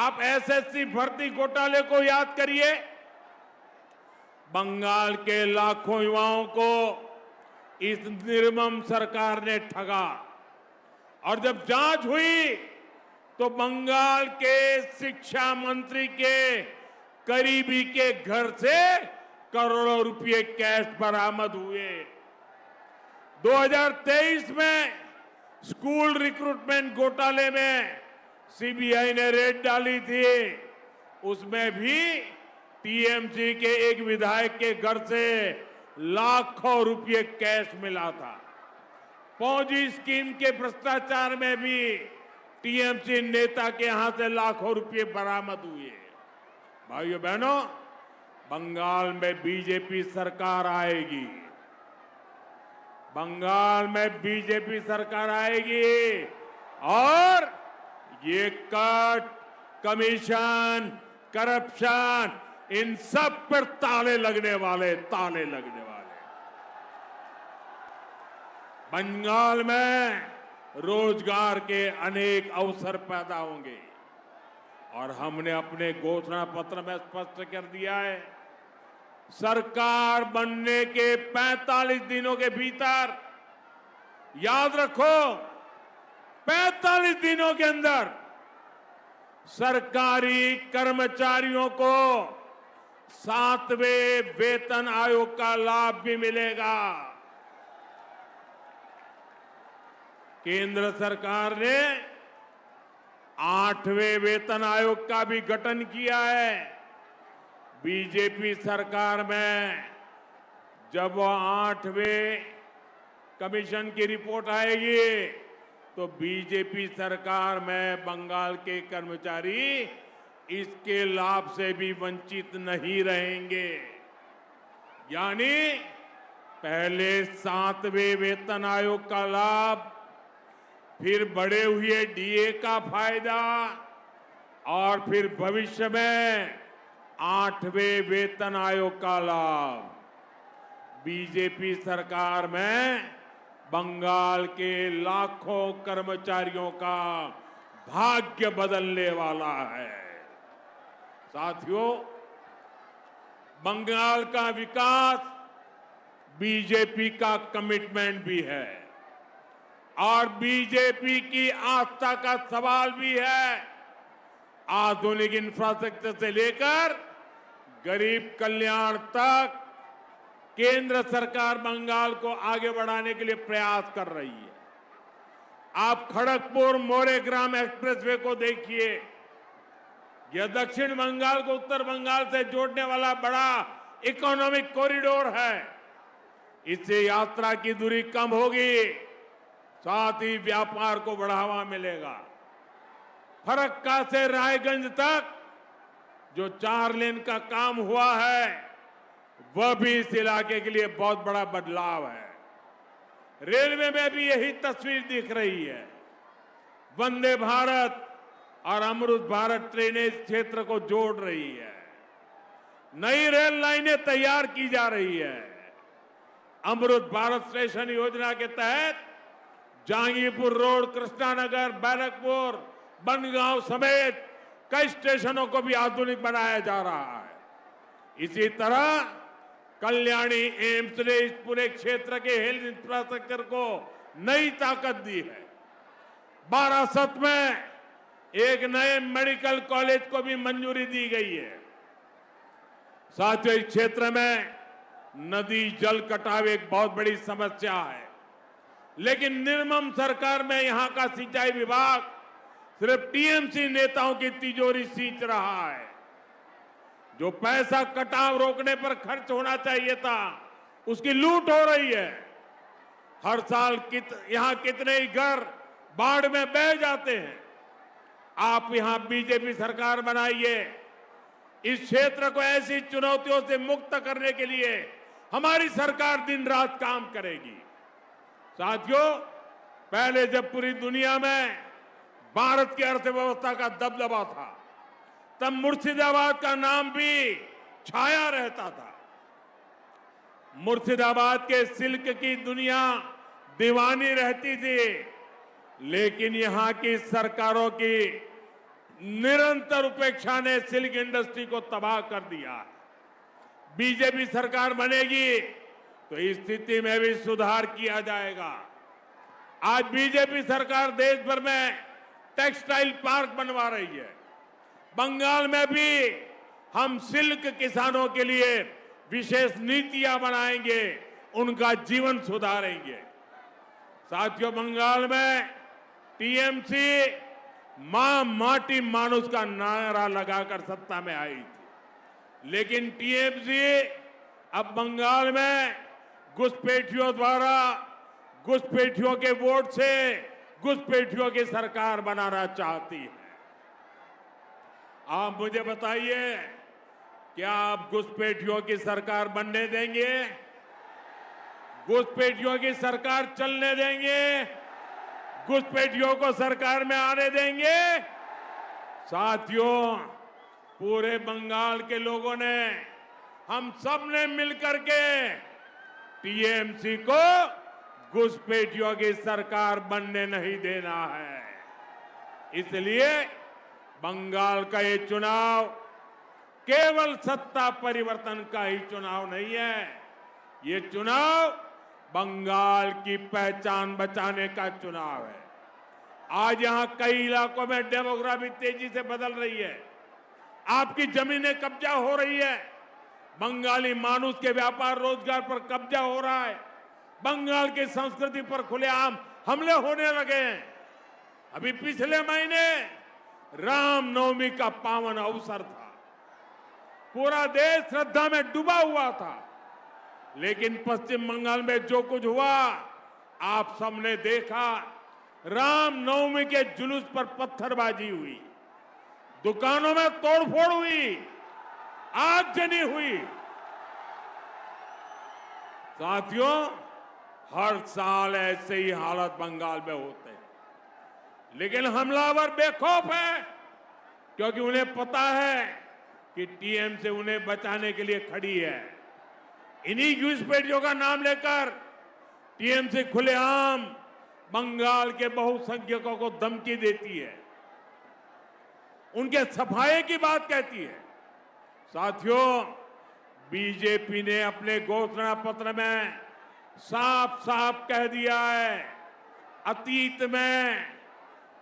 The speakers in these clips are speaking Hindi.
आप एसएससी भर्ती घोटाले को याद करिए। बंगाल के लाखों युवाओं को इस निर्मम सरकार ने ठगा और जब जांच हुई तो बंगाल के शिक्षा मंत्री के करीबी के घर से करोड़ों रुपए कैश बरामद हुए। 2023 में स्कूल रिक्रूटमेंट घोटाले में सीबीआई ने रेड डाली थी, उसमें भी टीएमसी के एक विधायक के घर से लाखों रुपए कैश मिला था। पौजी स्कीम के भ्रष्टाचार में भी टीएमसी नेता के यहां से लाखों रुपए बरामद हुए। भाइयों बहनों, बंगाल में बीजेपी सरकार आएगी, बंगाल में बीजेपी सरकार आएगी और ये कट, कमीशन, करप्शन, इन सब पर ताले लगने वाले। बंगाल में रोजगार के अनेक अवसर पैदा होंगे और हमने अपने घोषणा पत्र में स्पष्ट कर दिया है, सरकार बनने के 45 दिनों के भीतर, याद रखो 45 दिनों के अंदर सरकारी कर्मचारियों को 7वें वेतन आयोग का लाभ भी मिलेगा। केंद्र सरकार ने 8वें वेतन आयोग का भी गठन किया है। बीजेपी सरकार में जब वो 8वें कमीशन की रिपोर्ट आएगी तो बीजेपी सरकार में बंगाल के कर्मचारी इसके लाभ से भी वंचित नहीं रहेंगे। यानी पहले 7वें वेतन आयोग का लाभ, फिर बढ़े हुए डीए का फायदा और फिर भविष्य में 8वें वेतन आयोग का लाभ। बीजेपी सरकार में बंगाल के लाखों कर्मचारियों का भाग्य बदलने वाला है। साथियों, बंगाल का विकास बीजेपी का कमिटमेंट भी है और बीजेपी की आस्था का सवाल भी है। आधुनिक इंफ्रास्ट्रक्चर से लेकर गरीब कल्याण तक केंद्र सरकार बंगाल को आगे बढ़ाने के लिए प्रयास कर रही है। आप खड़गपुर मोरेग्राम एक्सप्रेसवे को देखिए, यह दक्षिण बंगाल को उत्तर बंगाल से जोड़ने वाला बड़ा इकोनॉमिक कॉरिडोर है। इससे यात्रा की दूरी कम होगी, साथ ही व्यापार को बढ़ावा मिलेगा। फरक्का से रायगंज तक जो 4 लेन का काम हुआ है वह भी इस इलाके के लिए बहुत बड़ा बदलाव है। रेलवे में भी यही तस्वीर दिख रही है। वंदे भारत और अमृत भारत ट्रेनें इस क्षेत्र को जोड़ रही है। नई रेल लाइनें तैयार की जा रही है। अमृत भारत स्टेशन योजना के तहत जहांगीरपुर रोड, कृष्णानगर, बैरकपुर, बनगांव समेत कई स्टेशनों को भी आधुनिक बनाया जा रहा है। इसी तरह कल्याणी एम्स ने इस पूरे क्षेत्र के हेल्थ इंफ्रास्ट्रक्चर को नई ताकत दी है। बारासत में एक नए मेडिकल कॉलेज को भी मंजूरी दी गई है। साथियों, इस क्षेत्र में नदी जल कटाव एक बहुत बड़ी समस्या है, लेकिन निर्मम सरकार में यहां का सिंचाई विभाग सिर्फ टीएमसी नेताओं की तिजोरी सींच रहा है। जो पैसा कटाव रोकने पर खर्च होना चाहिए था, उसकी लूट हो रही है। हर साल यहां कितने ही घर बाढ़ में बह जाते हैं। आप यहां बीजेपी सरकार बनाइए। इस क्षेत्र को ऐसी चुनौतियों से मुक्त करने के लिए हमारी सरकार दिन रात काम करेगी। साथियों, पहले जब पूरी दुनिया में भारत की अर्थव्यवस्था का दबदबा था, तब मुर्शिदाबाद का नाम भी छाया रहता था। मुर्शिदाबाद के सिल्क की दुनिया दीवानी रहती थी, लेकिन यहां की सरकारों की निरंतर उपेक्षा ने सिल्क इंडस्ट्री को तबाह कर दिया। बीजेपी सरकार बनेगी तो इस स्थिति में भी सुधार किया जाएगा। आज बीजेपी सरकार देश भर में टेक्सटाइल पार्क बनवा रही है। बंगाल में भी हम सिल्क किसानों के लिए विशेष नीतियां बनाएंगे, उनका जीवन सुधारेंगे। साथियों, बंगाल में टीएमसी मां माटी मानुष का नारा लगाकर सत्ता में आई थी, लेकिन टीएमसी अब बंगाल में घुसपैठियों द्वारा घुसपैठियों के वोट से घुसपैठियों की सरकार बनाना चाहती है। आप मुझे बताइए, क्या आप घुसपैठियों की सरकार बनने देंगे? घुसपैठियों की सरकार चलने देंगे? घुसपैठियों को सरकार में आने देंगे? साथियों, पूरे बंगाल के लोगों ने, हम सब ने मिलकर के टीएमसी को घुसपैठियों की सरकार बनने नहीं देना है। इसलिए बंगाल का ये चुनाव केवल सत्ता परिवर्तन का ही चुनाव नहीं है, ये चुनाव बंगाल की पहचान बचाने का चुनाव है। आज यहां कई इलाकों में डेमोग्राफी तेजी से बदल रही है, आपकी जमीनें कब्जा हो रही है, बंगाली मानुष के व्यापार रोजगार पर कब्जा हो रहा है, बंगाल की संस्कृति पर खुलेआम हमले होने लगे हैं। अभी पिछले महीने रामनवमी का पावन अवसर था, पूरा देश श्रद्धा में डूबा हुआ था, लेकिन पश्चिम बंगाल में जो कुछ हुआ आप सबने देखा। रामनवमी के जुलूस पर पत्थरबाजी हुई, दुकानों में तोड़फोड़ हुई, आगजनी हुई। साथियों, हर साल ऐसे ही हालत बंगाल में होते हैं, लेकिन हमलावर बेखौफ है, क्योंकि उन्हें पता है कि टीएमसी उन्हें बचाने के लिए खड़ी है। इन्हीं घुसपैठियों का नाम लेकर टीएमसी खुलेआम बंगाल के बहुसंख्यकों को धमकी देती है, उनके सफाये की बात कहती है। साथियों, बीजेपी ने अपने घोषणा पत्र में साफ साफ कह दिया है, अतीत में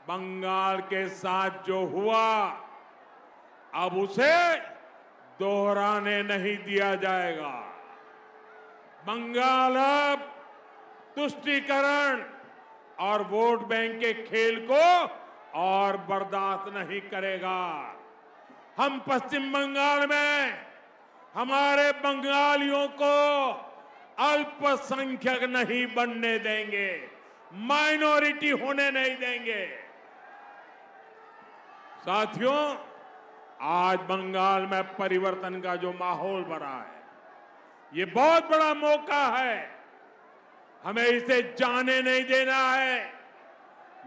बंगाल के साथ जो हुआ अब उसे दोहराने नहीं दिया जाएगा। बंगाल अब तुष्टीकरण और वोट बैंक के खेल को और बर्दाश्त नहीं करेगा। हम पश्चिम बंगाल में हमारे बंगालियों को अल्पसंख्यक नहीं बनने देंगे, माइनॉरिटी होने नहीं देंगे। साथियों, आज बंगाल में परिवर्तन का जो माहौल बना है, ये बहुत बड़ा मौका है, हमें इसे जाने नहीं देना है।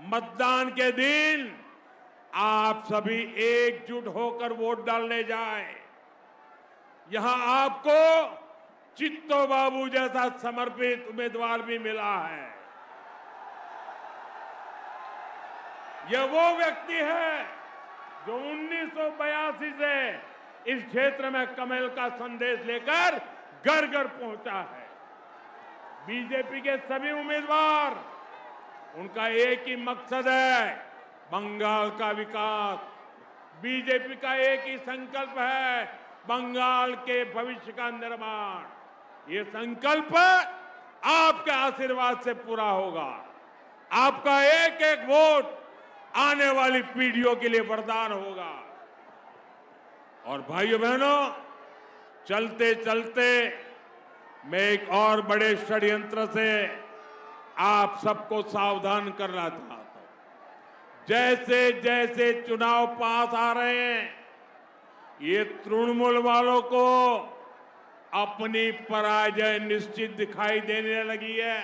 मतदान के दिन आप सभी एकजुट होकर वोट डालने जाएं। यहां आपको चित्तो बाबू जैसा समर्पित उम्मीदवार भी मिला है। यह वो व्यक्ति है जो 1982 से इस क्षेत्र में कमल का संदेश लेकर घर घर पहुंचा है। बीजेपी के सभी उम्मीदवार, उनका एक ही मकसद है, बंगाल का विकास। बीजेपी का एक ही संकल्प है, बंगाल के भविष्य का निर्माण। ये संकल्प आपके आशीर्वाद से पूरा होगा। आपका एक एक वोट आने वाली पीढ़ियों के लिए वरदान होगा। और भाइयों बहनों, चलते चलते मैं एक और बड़े षड्यंत्र से आप सबको सावधान करना चाहता हूं। जैसे जैसे चुनाव पास आ रहे हैं, ये तृणमूल वालों को अपनी पराजय निश्चित दिखाई देने लगी है।